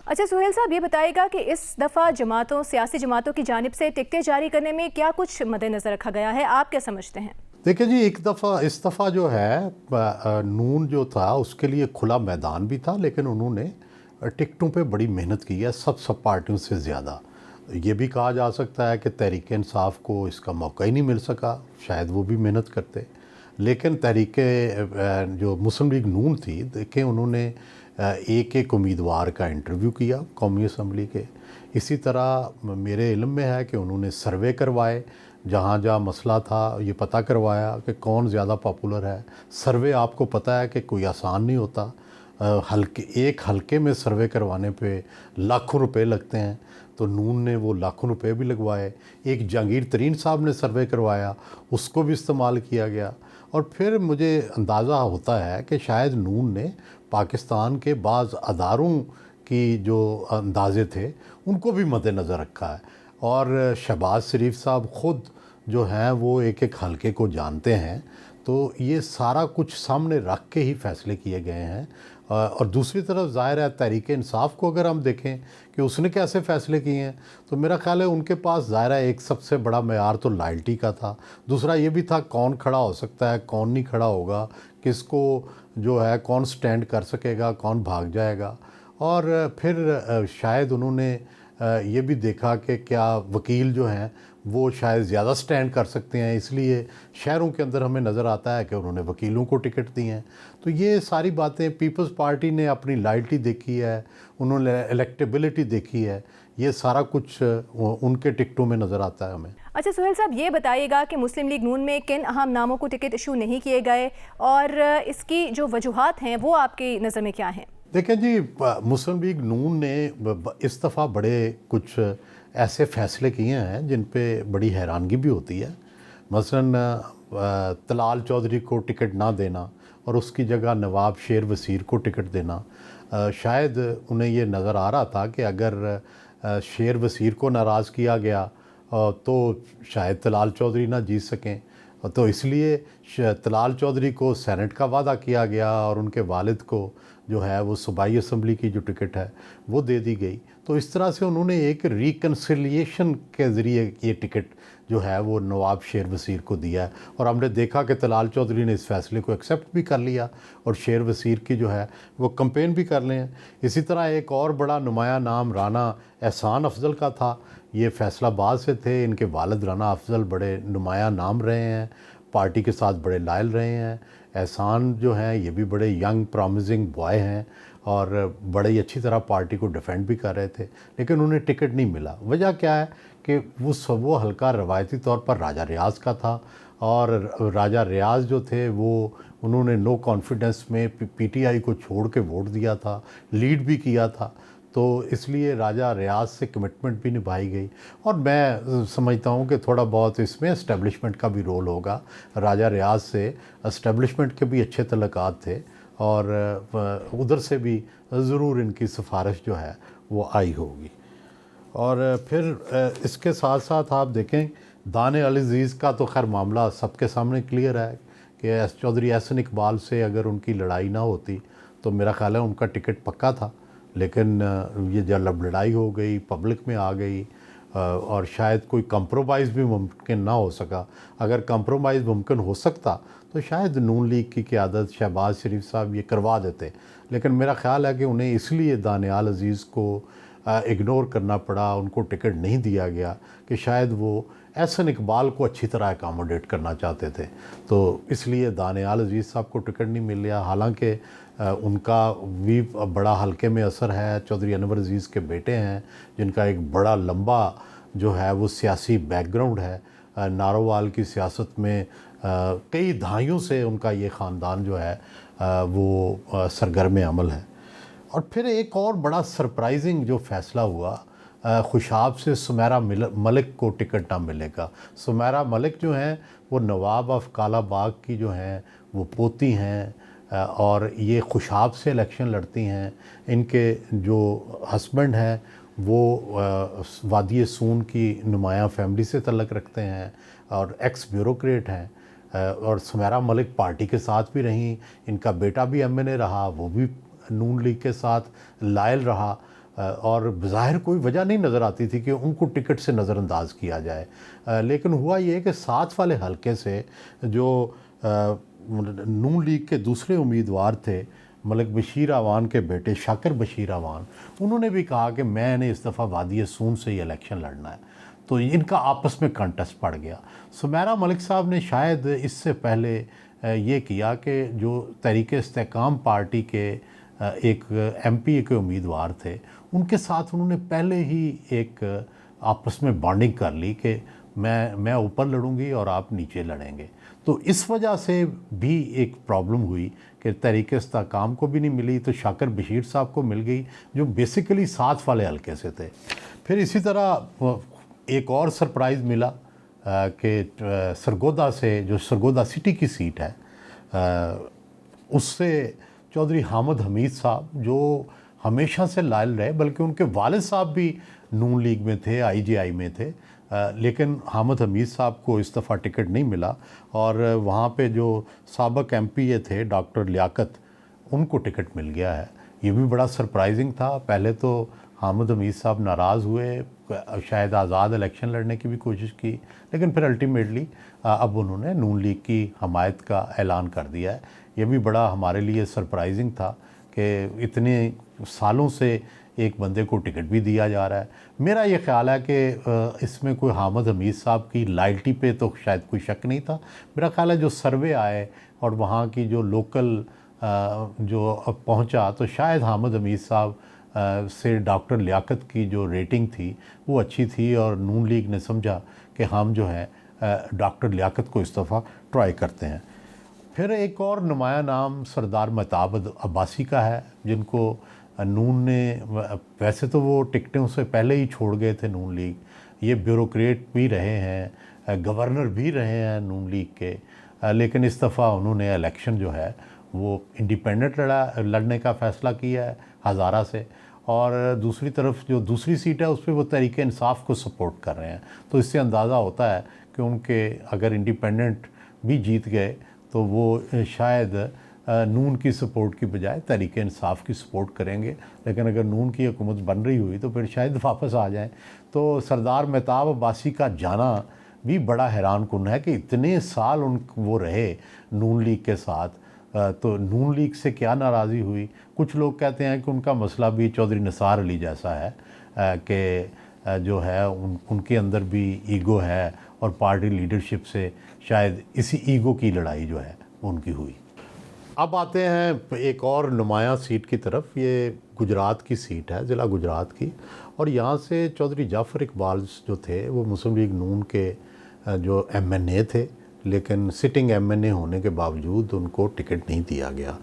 अच्छा सुहेल साहब, ये बताइएगा कि इस दफ़ा सियासी जमातों की जानिब से टिकटें जारी करने में क्या कुछ मद्देनज़र रखा गया है, आप क्या समझते हैं? देखिए जी, इस दफ़ा जो है नून जो था उसके लिए खुला मैदान भी था, लेकिन उन्होंने टिकटों पे बड़ी मेहनत की है, सब पार्टियों से ज़्यादा। ये भी कहा जा सकता है कि तहरीक इंसाफ को इसका मौका ही नहीं मिल सका, शायद वो भी मेहनत करते। लेकिन जो मुस्लिम लीग नून थी, देखें उन्होंने एक एक उम्मीदवार का इंटरव्यू किया कौमी असम्बली के। इसी तरह मेरे इल्म में है कि उन्होंने सर्वे करवाए, जहाँ जहाँ मसला था ये पता करवाया कि कौन ज़्यादा पॉपुलर है। सर्वे आपको पता है कि कोई आसान नहीं होता, एक हलके में सर्वे करवाने पे लाखों रुपए लगते हैं, तो नून ने वो लाखों रुपए भी लगवाए। एक जहांगीर तरीन साहब ने सर्वे करवाया, उसको भी इस्तेमाल किया गया। और फिर मुझे अंदाज़ा होता है कि शायद नून ने पाकिस्तान के बाज़ अदारों की जो अंदाज़े थे उनको भी मद्देनज़र रखा है। और शहबाज शरीफ साहब ख़ुद जो हैं वो एक एक हलके को जानते हैं, तो ये सारा कुछ सामने रख के ही फ़ैसले किए गए हैं। और दूसरी तरफ ज़ाहिर है तहरीक इंसाफ को अगर हम देखें कि उसने कैसे फ़ैसले किए हैं, तो मेरा ख़्याल है उनके पास ज़ाहिर है एक सबसे बड़ा मेयार तो लॉयल्टी का था। दूसरा ये भी था कौन खड़ा हो सकता है, कौन नहीं खड़ा होगा, किसको जो है कौन स्टैंड कर सकेगा, कौन भाग जाएगा। और फिर शायद उन्होंने ये भी देखा कि क्या वकील जो हैं वो शायद ज़्यादा स्टैंड कर सकते हैं, इसलिए शहरों के अंदर हमें नज़र आता है कि उन्होंने वकीलों को टिकट दी हैं। तो ये सारी बातें पीपल्स पार्टी ने अपनी लॉयल्टी देखी है, उन्होंने इलेक्टेबिलिटी देखी है, ये सारा कुछ उनके टिकटों में नज़र आता है हमें। अच्छा सुहेल साहब, ये बताइएगा कि मुस्लिम लीग नून में किन अहम नामों को टिकट इशू नहीं किए गए और इसकी जो वजूहात हैं वो आपकी नज़र में क्या हैं? देखें जी, मुस्लिम लीग नून ने इस दफ़ा बड़े कुछ ऐसे फ़ैसले किए हैं जिन पे बड़ी हैरानगी भी होती है। मसलन तलाल चौधरी को टिकट ना देना और उसकी जगह नवाब शेर वसीर को टिकट देना। शायद उन्हें ये नज़र आ रहा था कि अगर शेर वसीर को नाराज़ किया गया तो शायद तलाल चौधरी ना जीत सकें, तो इसलिए तलाल चौधरी को सेनेट का वादा किया गया और उनके वालिद को जो है वो सूबाई असम्बली की जो टिकट है वो दे दी गई। तो इस तरह से उन्होंने एक रिकन्सिलिएशन के ज़रिए ये टिकट जो है वो नवाब शेर वसीर को दिया है। और हमने देखा कि तलाल चौधरी ने इस फ़ैसले को एक्सेप्ट भी कर लिया और शेर वसीर की जो है वो कंपेन भी कर लें। इसी तरह एक और बड़ा नुमाया नाम राना एहसान अफजल का था। ये फैसलाबाद से थे, इनके वालिद राना अफजल बड़े नुमाया नाम रहे हैं, पार्टी के साथ बड़े लायल रहे हैं। एहसान जो हैं ये भी बड़े यंग प्रॉमिसिंग बॉय हैं और बड़े ही अच्छी तरह पार्टी को डिफेंड भी कर रहे थे, लेकिन उन्हें टिकट नहीं मिला। वजह क्या है कि वो हल्का रवायती तौर पर राजा रियाज़ का था और राजा रियाज़ जो थे वो उन्होंने नो कॉन्फिडेंस में पीटीआई को छोड़ के वोट दिया था, लीड भी किया था, तो इसलिए राजा रियाज़ से कमिटमेंट भी निभाई गई। और मैं समझता हूँ कि थोड़ा बहुत इसमें एस्टेब्लिशमेंट का भी रोल होगा। राजा रियाज़ से एस्टेब्लिशमेंट के भी अच्छे तल्लुकात थे और उधर से भी ज़रूर इनकी सिफारिश जो है वो आई होगी। और फिर इसके साथ साथ आप देखें दाने अल अज़ीज़ का तो खैर मामला सबके सामने क्लियर है कि चौधरी एहसन इकबाल से अगर उनकी लड़ाई ना होती तो मेरा ख़्याल है उनका टिकट पक्का था। लेकिन ये जब लड़ाई हो गई, पब्लिक में आ गई और शायद कोई कंप्रोमाइज़ भी मुमकिन ना हो सका। अगर कंप्रोमाइज़ मुमकिन हो सकता तो शायद नून लीग की क़यादत शहबाज शरीफ साहब ये करवा देते, लेकिन मेरा ख़्याल है कि उन्हें इसलिए दानियाल अज़ीज़ को इग्नोर करना पड़ा, उनको टिकट नहीं दिया गया कि शायद वो एहसन इकबाल को अच्छी तरह अकोमोडेट करना चाहते थे, तो इसलिए दानियाल अज़ीज़ साहब को टिकट नहीं मिल गया। हालांकि उनका भी बड़ा हल्के में असर है, चौधरी अनवर अज़ीज़ के बेटे हैं जिनका एक बड़ा लंबा जो है वो सियासी बैकग्राउंड है। नारोवाल की सियासत में कई दहाइयों से उनका ये ख़ानदान जो है वो सरगर्म अमल है। और फिर एक और बड़ा सरप्राइजिंग जो फ़ैसला हुआ, खुशाब से सुमेरा मलिक को टिकट ना मिलने का। सुमेरा मलिक जो हैं वो नवाब ऑफ कालाबाग की जो हैं वो पोती हैं और ये खुशाब से इलेक्शन लड़ती हैं। इनके जो हस्बैंड हैं वो वादी सून की नुमाया फैमिली से तल्लक़ रखते हैं और एक्स ब्यूरोक्रेट हैं। और सुमेरा मलिक पार्टी के साथ भी रहीं, इनका बेटा भी एमएनए रहा, वो भी नून लीग के साथ लायल रहा। और बज़ाहिर कोई वजह नहीं नज़र आती थी कि उनको टिकट से नज़रअंदाज किया जाए। लेकिन हुआ ये कि साथ वाले हलके से जो नून लीग के दूसरे उम्मीदवार थे मलिक बशीर आवान के बेटे शाकिर बशीर आवान, उन्होंने भी कहा कि मैंने इस दफ़ा वादी सून से ही इलेक्शन लड़ना है। तो इनका आपस में कंटेस्ट पड़ गया। सुमेरा मलिक साहब ने शायद इससे पहले ये किया कि जो तहरीक-ए-इस्तेहकाम पार्टी के एक एमपी के उम्मीदवार थे, उनके साथ उन्होंने पहले ही एक आपस में बॉन्डिंग कर ली कि मैं ऊपर लड़ूंगी और आप नीचे लड़ेंगे। तो इस वजह से भी एक प्रॉब्लम हुई कि तहरीक-ए-इस्तेहकाम को भी नहीं मिली, तो शाकिर बशीर साहब को मिल गई जो बेसिकली साथ वाले हलके से थे। फिर इसी तरह एक और सरप्राइज़ मिला कि सरगोदा से, जो सरगोदा सिटी की सीट है, उससे चौधरी हामिद हमीद साहब जो हमेशा से लायल रहे, बल्कि उनके वालिद साहब भी नून लीग में थे, आईजीआई में थे, लेकिन हामिद हमीद साहब को इस दफ़ा टिकट नहीं मिला और वहाँ पे जो साबिक एमपी थे डॉक्टर लियाकत, उनको टिकट मिल गया है। ये भी बड़ा सरप्राइजिंग था। पहले तो हामिद हमीद साहब नाराज़ हुए, शायद आज़ाद इलेक्शन लड़ने की भी कोशिश की, लेकिन फिर अल्टीमेटली अब उन्होंने नून लीग की हमायत का ऐलान कर दिया है। ये भी बड़ा हमारे लिए सरप्राइजिंग था कि इतने सालों से एक बंदे को टिकट भी दिया जा रहा है। मेरा ये ख्याल है कि इसमें कोई हामिद हमीद साहब की लॉयल्टी पे तो शायद कोई शक नहीं था। मेरा ख्याल है जो सर्वे आए और वहाँ की जो लोकल जो पहुँचा, तो शायद हामिद हमीद साहब से डॉक्टर लियाकत की जो रेटिंग थी वो अच्छी थी और नून लीग ने समझा कि हम जो है डॉक्टर लियाकत को इस दफ़ा ट्राई करते हैं। फिर एक और नुमाया नाम सरदार महताब अब्बासी का है, जिनको नून ने, वैसे तो वो टिकटों से पहले ही छोड़ गए थे नून लीग, ये ब्यूरोक्रेट भी रहे हैं, गवर्नर भी रहे हैं नून लीग के, लेकिन इस दफ़ा उन्होंने इलेक्शन जो है वो इंडिपेंडेंट लड़ने का फ़ैसला किया है हज़ारा से, और दूसरी तरफ जो दूसरी सीट है उस पर वो तहरीक इंसाफ को सपोर्ट कर रहे हैं। तो इससे अंदाज़ा होता है कि उनके अगर इंडिपेंडेंट भी जीत गए तो वो शायद नून की सपोर्ट की बजाय तहरीक इंसाफ की सपोर्ट करेंगे, लेकिन अगर नून की हुकूमत बन रही हुई तो फिर शायद वापस आ जाएं। तो सरदार महताब अब्बासी का जाना भी बड़ा हैरान कुन है कि इतने साल वो रहे नून लीग के साथ, तो नून लीग से क्या नाराज़ी हुई। कुछ लोग कहते हैं कि उनका मसला भी चौधरी निसार अली जैसा है कि जो है उनके अंदर भी ईगो है और पार्टी लीडरशिप से शायद इसी ईगो की लड़ाई जो है उनकी हुई। अब आते हैं एक और नुमाया सीट की तरफ। ये गुजरात की सीट है, ज़िला गुजरात की, और यहाँ से चौधरी जाफ़र इकबाल जो थे वो मुस्लिम लीग नून के जो एमएनए थे, लेकिन सिटिंग एमएनए होने के बावजूद उनको टिकट नहीं दिया गया।